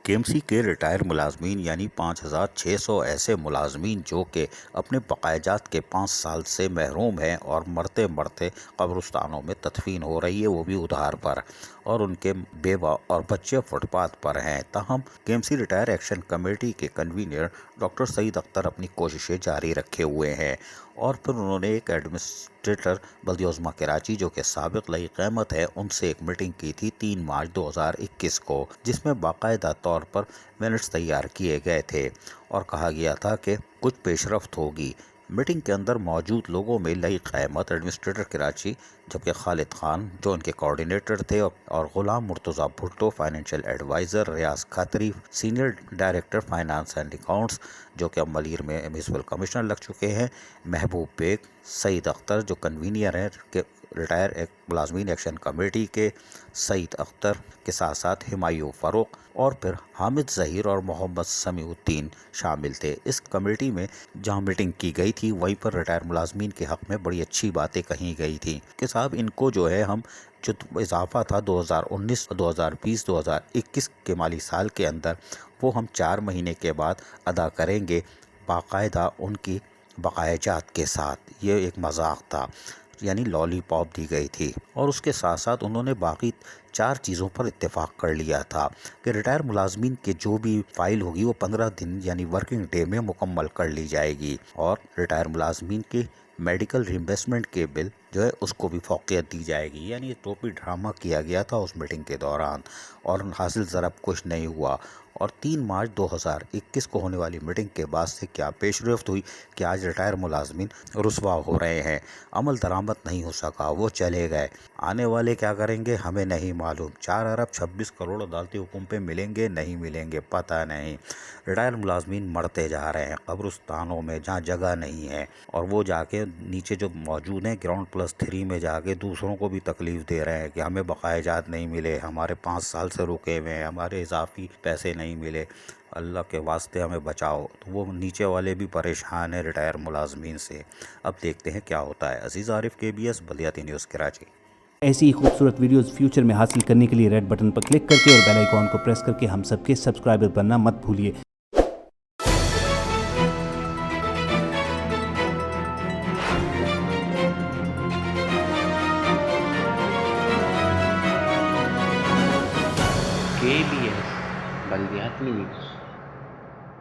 KMC کے retire ملازمین یعنی 5,600 ایسے ملازمین جو کہ اپنے بقایا جات کے 5 سال سے محروم ہیں اور مرتے مرتے قبرستانوں میں تدفین ہو رہی ہے، وہ بھی ادھار پر، اور ان کے بیوہ اور بچے فٹ پاتھ پر ہیں۔ تاہم KMC ریٹائر ایکشن کمیٹی کے کنوینر ڈاکٹر سعید اختر اپنی کوششیں جاری رکھے ہوئے ہیں، اور پھر انہوں نے ایک ایڈمنسٹریٹر بلدیہ عظمیٰ کراچی جو کہ سابق لائق قیمت ہے، ان سے ایک میٹنگ کی تھی 3 مارچ 2021 کو، جس میں باقاعدہ طور پر منٹس تیار کیے گئے تھے اور کہا گیا تھا کہ کچھ پیش رفت ہوگی۔ میٹنگ کے اندر موجود لوگوں میں لائق قیمت ایڈمنسٹریٹر کراچی جبکہ خالد خان جو ان کے کوارڈینیٹر تھے، اور Ghulam Murtaza Bhutto financial adviser, Riaz Khatri senior director finance and accounts جو کہ اب ملیر میں میونسپل کمشنر لگ چکے ہیں، محبوب بیگ، سعید اختر جو کنوینر ہیں کہ ریٹائر ملازمین ایکشن کمیٹی کے، سعید اختر کے ساتھ ساتھ ہمایوں فاروق اور پھر حامد ظہیر اور محمد سمیع الدین شامل تھے۔ اس کمیٹی میں جہاں میٹنگ کی گئی تھی وہیں پر ریٹائر ملازمین کے حق میں بڑی اچھی باتیں کہی گئی تھیں کہ صاحب ان کو جو ہے ہم جو اضافہ تھا 2019، 2020، 2021 کے مالی سال کے اندر وہ ہم 4 مہینے کے بعد ادا کریں گے باقاعدہ ان کی بقایا جات کے ساتھ۔ یہ ایک مذاق تھا، یعنی لالی پاپ دی گئی تھی، اور اس کے ساتھ ساتھ انہوں نے باقی 4 چیزوں پر اتفاق کر لیا تھا کہ ریٹائر ملازمین کے جو بھی فائل ہوگی وہ 15 دن یعنی ورکنگ ڈے میں مکمل کر لی جائے گی، اور ریٹائر ملازمین کے میڈیکل ریمبرسمنٹ کے بل جو ہے اس کو بھی فوقیت دی جائے گی۔ یعنی یہ ٹوپی ڈرامہ کیا گیا تھا اس میٹنگ کے دوران، اور حاصل ضرب کچھ نہیں ہوا۔ اور 3 مارچ 2021 کو ہونے والی میٹنگ کے بعد سے کیا پیش رفت ہوئی کہ آج ریٹائر ملازمین رسوا ہو رہے ہیں، عمل درآمد نہیں ہو سکا، وہ چلے گئے۔ آنے والے کیا کریں گے ہمیں نہیں معلوم، 4 ارب 26 کروڑ عدالتی حکم پہ ملیں گے نہیں ملیں گے پتہ نہیں۔ ریٹائر ملازمین مرتے جا رہے ہیں قبرستانوں میں جہاں جگہ نہیں ہے، اور وہ جا کے نیچے جو موجود ہیں گراؤنڈ پلس 3 میں جا کے دوسروں کو بھی تکلیف دے رہے ہیں کہ ہمیں بقایا جات نہیں ملے، ہمارے 5 سال سے رکے ہوئے ہیں، ہمارے اضافی پیسے نہیں ملے، اللہ کے واسطے ہمیں بچاؤ۔ تو وہ نیچے والے بھی پریشان ہیں ریٹائر ملازمین سے۔ اب دیکھتے ہیں کیا ہوتا ہے۔ عزیز عارف، KBS بلدیاتی نیوز کراچی۔ ایسی ہی خوبصورت ویڈیوز فیوچر میں حاصل کرنے کے لیے ریڈ بٹن پر کلک کر کے اور بیل آئیکن کو پریس کر کے ہم سب کے سبسکرائبر بننا مت بھولیے۔ KBS بلدیاتی نیوز۔